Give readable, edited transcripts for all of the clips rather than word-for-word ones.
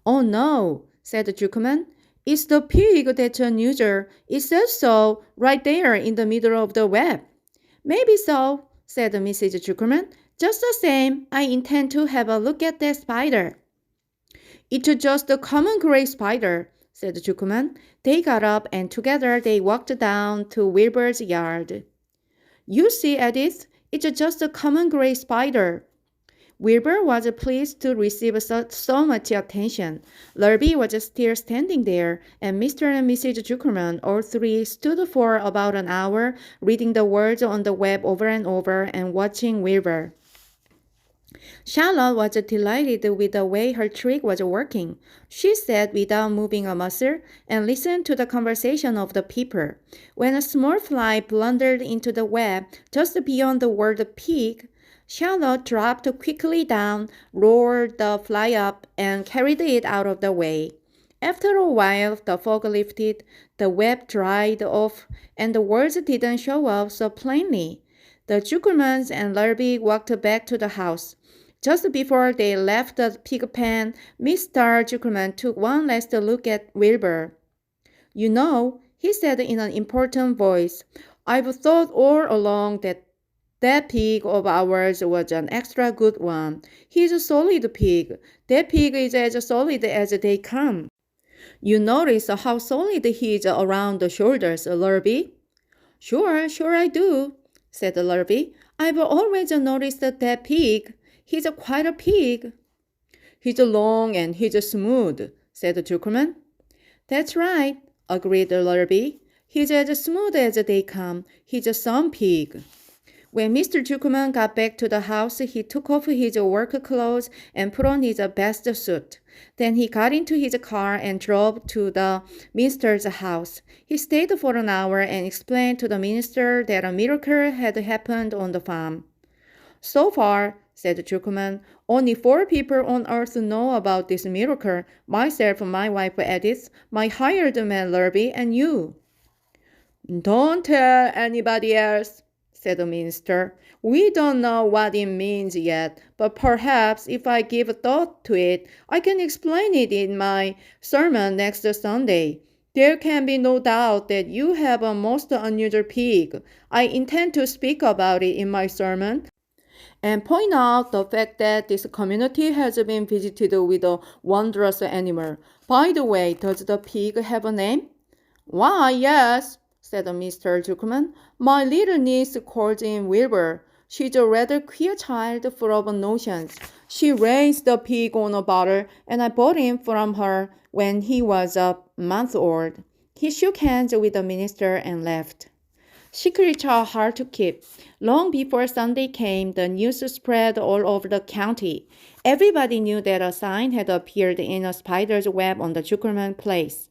Oh no, said Jukuman. It's the pig that's unusual. It says so right there in the middle of the web. Maybe so, said Mrs. Jukuman. Just the same, I intend to have a look at that spider. It's just a common gray spider, said Jukuman. They got up and together they walked down to Wilbur's yard. You see, Edith, it's just a common gray spider. Wilbur was pleased to receive so much attention. Lurby was still standing there, and Mr. and Mrs. Zuckerman, all three, stood for about an hour, reading the words on the web over and over and watching Wilbur. Charlotte was delighted with the way her trick was working. She sat without moving a muscle and listened to the conversation of the people. When a small fly blundered into the web just beyond the word pig, Charlotte dropped quickly down, rolled the fly up, and carried it out of the way. After a while, the fog lifted, the web dried off, and the words didn't show up so plainly. The Zuckermans and Lurby walked back to the house. Just before they left the pig pen, Mr. Zuckerman took one last look at Wilbur. You know, he said in an important voice, I've thought all along that pig of ours was an extra good one. He's a solid pig. That pig is as solid as they come. You notice how solid he is around the shoulders, Lurby? Sure I do, said Lurby. I've always noticed that pig. He's quite a pig. He's long and he's smooth, said Zuckerman. That's right, agreed Lurby. He's as smooth as they come. He's some pig. When Mr. Zuckerman got back to the house, he took off his work clothes and put on his best suit. Then he got into his car and drove to the minister's house. He stayed for an hour and explained to the minister that a miracle had happened on the farm. So far, said Zuckerman, only 4 people on earth know about this miracle, myself, my wife Edith, my hired man Lurby, and you. Don't tell anybody else, said the minister. We don't know what it means yet, but perhaps if I give thought to it, I can explain it in my sermon next Sunday. There can be no doubt that you have a most unusual pig. I intend to speak about it in my sermon and point out the fact that this community has been visited with a wondrous animal. By the way, does the pig have a name? Why, yes, said Mr. Zuckerman. My little niece calls him Wilbur. She's a rather queer child full of notions. She raised the pig on a bottle, and I bought him from her when he was a month old. He shook hands with the minister and left. Secrets are hard to keep. Long before Sunday came, the news spread all over the county. Everybody knew that a sign had appeared in a spider's web on the Zuckerman place.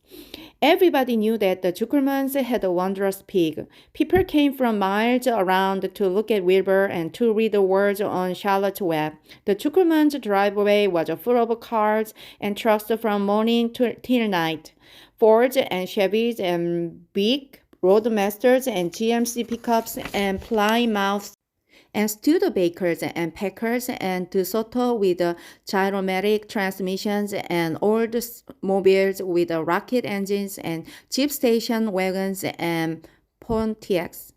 Everybody knew that the Zuckermans had a wondrous pig. People came from miles around to look at Wilbur and to read the words on Charlotte's web. The Zuckermans' driveway was full of cars and trucks from morning till night. Fords and Chevys and big Roadmasters and GMC pickups and Plymouths and Studebakers and Packers and DeSoto with gyromatic transmissions and Oldsmobiles with rocket engines and Jeep station wagons and Pontiacs.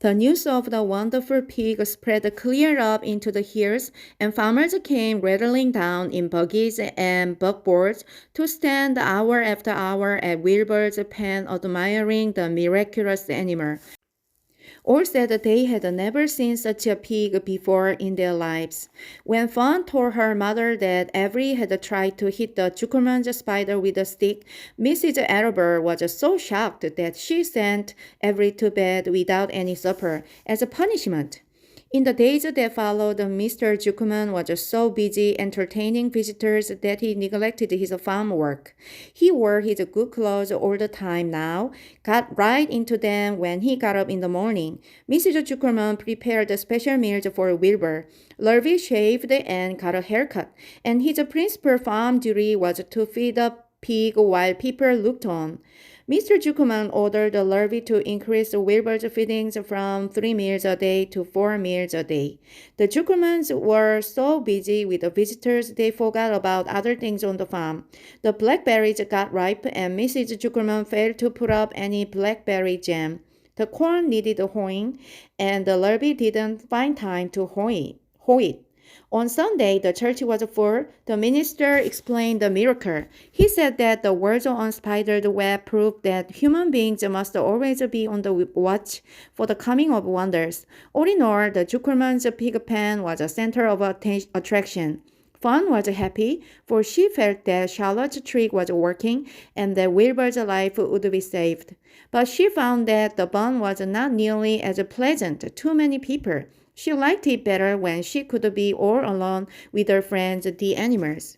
The news of the wonderful pig spread clear up into the hills, and farmers came rattling down in buggies and buckboards to stand hour after hour at Wilbur's pen admiring the miraculous animal. All said they had never seen such a pig before in their lives. When Fawn told her mother that Avery had tried to hit the Zuckerman's spider with a stick, Mrs. Arabelle was so shocked that she sent Avery to bed without any supper as a punishment. In the days that followed, Mr. Zuckerman was so busy entertaining visitors that he neglected his farm work. He wore his good clothes all the time now, got right into them when he got up in the morning. Mrs. Zuckerman prepared special meals for Wilbur. Lurby shaved and got a haircut, and his principal farm duty was to feed the pig while people looked on. Mr. Zuckerman ordered the larvae to increase Wilbur's feedings from 3 meals a day to 4 meals a day. The Zuckermans were so busy with the visitors they forgot about other things on the farm. The blackberries got ripe, and Mrs. Zuckerman failed to put up any blackberry jam. The corn needed hoeing, and the larvae didn't find time to hoe it. On Sunday, the church was full. The minister explained the miracle. He said that the words on spider's web proved that human beings must always be on the watch for the coming of wonders. All in all, the Zuckerman's pig pen was a center of attraction. Fawn was happy, for she felt that Charlotte's trick was working and that Wilbur's life would be saved. But she found that the bun was not nearly as pleasant to too many people. She liked it better when she could be all alone with her friends, the animals.